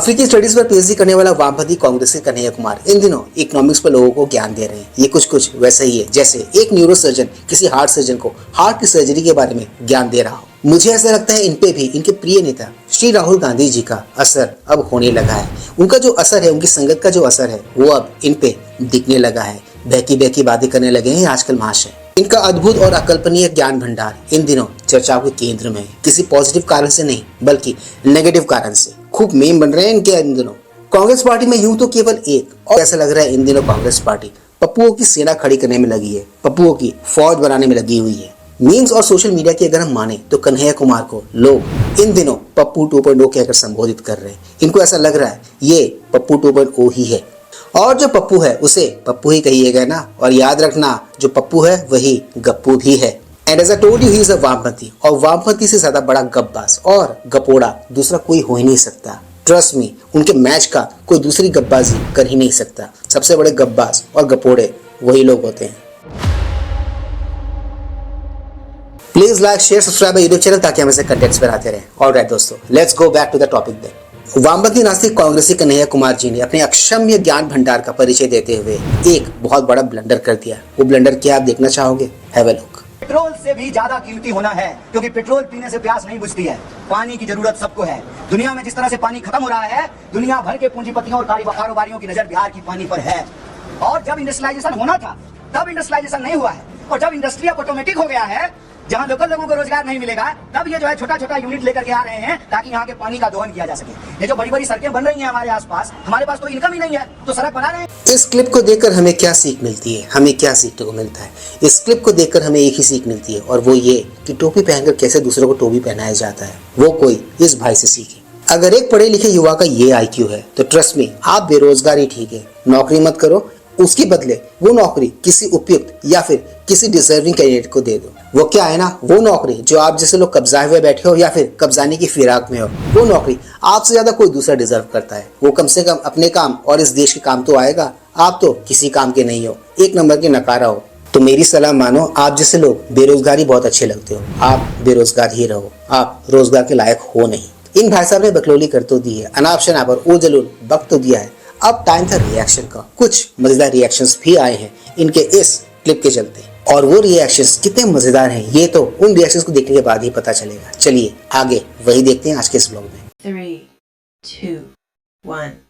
अफ्रीकी स्टडीज पर पीएचडी करने वाला वामपंथी कांग्रेसी कन्हैया कुमार इन दिनों इकोनॉमिक्स पर लोगों को ज्ञान दे रहे हैं। ये कुछ वैसा ही है जैसे एक न्यूरो सर्जन किसी हार्ट सर्जन को हार्ट की सर्जरी के बारे में ज्ञान दे रहा हो। मुझे ऐसा लगता है इन पे भी इनके प्रिय नेता श्री राहुल गांधी जी का असर अब होने लगा है। उनका जो असर है, उनकी संगत का जो असर है, वो अब इन पे दिखने लगा है। बहकी बातें करने लगे हैं आजकल महाशय। इनका अद्भुत और अकल्पनीय ज्ञान भंडार इन दिनों चर्चाओं के केंद्र में है। किसी पॉजिटिव कारण से नहीं बल्कि नेगेटिव कारण से खूब मीम बन रहे हैं इनके इन दिनों। कांग्रेस पार्टी में यूं तो केवल एक, और ऐसा लग रहा है इन दिनों कांग्रेस पार्टी पप्पुओं की सेना खड़ी करने में लगी है, पप्पुओं की फौज बनाने में लगी हुई है। मीम्स और सोशल मीडिया की अगर हम माने तो कन्हैया कुमार को लोग इन दिनों पप्पू 2.0 कहकर संबोधित कर रहे हैं। इनको ऐसा लग रहा है ये पप्पू 2.0 ही है, और जो पप्पू है उसे पप्पू ही कहिएगा ना। और याद रखना, जो पप्पू है वही गप्पू भी है। And as I told you, he is a वामपंथी, और वामपंथी से ज्यादा बड़ा गप्पास और गपोड़ा दूसरा कोई हो ही नहीं सकता। ट्रस्ट मी, उनके मैच का कोई दूसरी गप्पाजी कर ही नहीं सकता। सबसे बड़े गप्पास और गपोड़े वही लोग होते हैं। Please like, share, subscribe YouTube channel ताकि हम ऐसे कंटेंट्स बनाते रहें। ऑलराइट दोस्तों, let's go back to the topic then. वामपंथी नास्तिक कांग्रेसी कन्हैया कुमार जी ने अपने अक्षम्य ज्ञान भंडार का परिचय देते हुए एक बहुत बड़ा ब्लंडर कर दिया। वो ब्लंडर क्या आप देखना चाहोगे? Have a look. पेट्रोल से भी ज्यादा कीमती होना है, क्योंकि पेट्रोल पीने से प्यास नहीं बुझती है। पानी की जरूरत सबको है। दुनिया में जिस तरह से पानी खत्म हो रहा है, दुनिया भर के पूंजीपतियों और कारोबारियों की नजर बिहार की पानी पर है। और जब इंडस्ट्रियलाइजेशन होना था तब इंडस्ट्रियलाइजेशन नहीं हुआ है, और जब इंडस्ट्री ऑटोमेटिक हो गया है, जहां लोकल लोगों को रोजगार नहीं मिलेगा, तब ये जो है छोटा छोटा यूनिट लेकर के आ रहे हैं ताकि यहाँ के पानी का दोहन किया जा सके। ये जो बड़ी बड़ी सड़कें बन रही हैं हमारे आसपास, हमारे पास तो इनकम ही नहीं है तो सड़क बना रहे हैं। इस क्लिप को देखकर हमें क्या सीख मिलती है? हमें क्या सीखने को मिलता है? इस क्लिप को देखकर हमें एक ही सीख मिलती है, और वो ये कि टोपी पहनकर कैसे दूसरों को टोपी पहनाया जाता है, वो कोई इस भाई से सीखे। अगर एक पढ़े लिखे युवा का ये IQ है तो ट्रस्ट मी, आप बेरोजगार ही ठीक है, नौकरी मत करो, उसके बदले वो नौकरी किसी उपयुक्त या फिर किसी डिजर्विंग कैंडिडेट को दे दो। वो क्या है ना, वो नौकरी जो आप जैसे लोग कब्जाए हुए बैठे हो या फिर कब्जाने की फिराक में हो, वो नौकरी आपसे ज्यादा कोई दूसरा डिजर्व करता है। वो कम से कम अपने काम और इस देश के काम तो आएगा। आप तो किसी काम के नहीं हो, एक नंबर के नकारा हो। तो मेरी सलाह मानो, आप जैसे लोग बेरोजगारी बहुत अच्छे लगते हो, आप बेरोजगार ही रहो, आप रोजगार के लायक हो नहीं। इन भाई साहब ने बकलोली कर तो दी है, अनाप शनाप और ओ जलूल बक तो दिया है। अब टाइम था रिएक्शन का। कुछ मजेदार रिएक्शंस भी आए हैं इनके इस क्लिप के चलते, और वो रिएक्शंस कितने मजेदार हैं ये तो उन रिएक्शंस को देखने के बाद ही पता चलेगा। चलिए आगे वही देखते हैं आज के इस ब्लॉग में। 3, 2, 1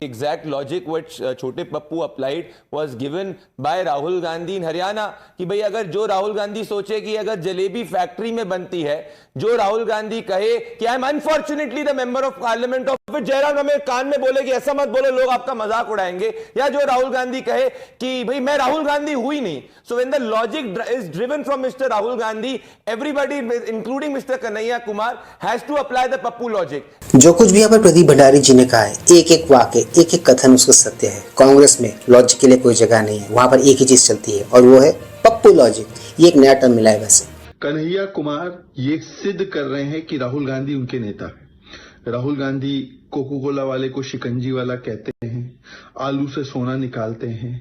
exact logic which छोटे Pappu applied was given by Rahul Gandhi in Haryana कि भाई अगर जो राहुल गांधी सोचे कि अगर जलेबी फैक्ट्री में बनती है, जो राहुल गांधी कहे कि I am unfortunately the member of parliament of, फिर जयराम रमेश कान में बोले कि ऐसा मत बोलो लोग आपका मजाक उड़ाएंगे, या जो राहुल गांधी कहे कि भाई मैं राहुल गांधी हुई नहीं। So when the logic is driven from mister Rahul Gandhi, everybody including mister Kanhaiya Kumar has to apply the Pappu logic. जो कुछ भी यहाँ पर प्रदीप भंडारी जी ने कहा है, एक एक वाक्य, एक एक कथन उसका सत्य है। कांग्रेस में लॉजिक के लिए कोई जगह नहीं है, वहां पर एक ही चीज चलती है और वो है पप्पू लॉजिक। ये एक नया टर्म मिला है। वैसे कन्हैया कुमार ये सिद्ध कर रहे हैं कि राहुल गांधी उनके नेता है। राहुल गांधी कोको कोला वाले को शिकंजी वाला कहते हैं, आलू से सोना निकालते हैं,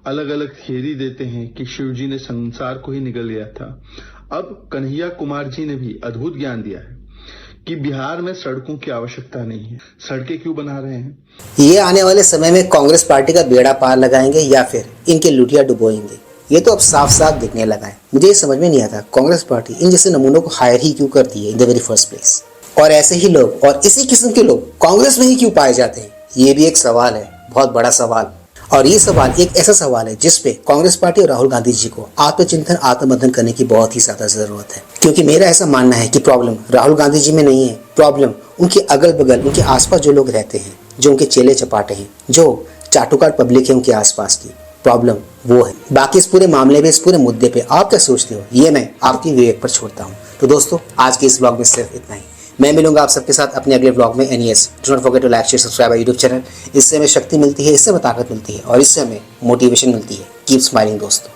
अलग अलग थियरी देते हैं कि शिव जी ने संसार को ही निगल लिया था। अब कन्हैया कुमार जी ने भी अद्भुत ज्ञान दिया है कि बिहार में सड़कों की आवश्यकता नहीं है, सड़कें क्यों बना रहे हैं। ये आने वाले समय में कांग्रेस पार्टी का बेड़ा पार लगाएंगे या फिर इनके लुटिया डुबोएंगे, ये तो अब साफ साफ दिखने लगा है। मुझे ये समझ में नहीं आता कांग्रेस पार्टी इन जैसे नमूनों को हायर ही क्यों करती है in the very first place, और ऐसे ही लोग और इसी किस्म के लोग कांग्रेस में ही क्यों पाए जाते हैं। ये भी एक सवाल है, बहुत बड़ा सवाल। और ये सवाल एक ऐसा सवाल है जिसपे कांग्रेस पार्टी और राहुल गांधी जी को आत्मचिंतन, आत्ममंथन करने की बहुत ही ज्यादा जरूरत है। क्योंकि मेरा ऐसा मानना है कि प्रॉब्लम राहुल गांधी जी में नहीं है, प्रॉब्लम उनके अगल बगल, उनके आसपास जो लोग रहते हैं, जो उनके चेले चपाटे हैं, जो चाटुकार पब्लिक है उनके आसपास की, प्रॉब्लम वो है। बाकी इस पूरे मामले में, इस पूरे मुद्दे पे आप क्या सोचते हो, ये मैं आपकी विवेक पर छोड़ता हूँ। तो दोस्तों, आज के इस ब्लॉग में सिर्फ इतना ही। मैं मिलूंगा आप सबके साथ अपने अगले ब्लॉग में। Anyways, do not forget to like, share, subscribe YouTube channel. इससे हमें शक्ति मिलती है, इससे हमें ताकत मिलती है और इससे हमें मोटिवेशन मिलती है। कीप स्माइलिंग दोस्तों।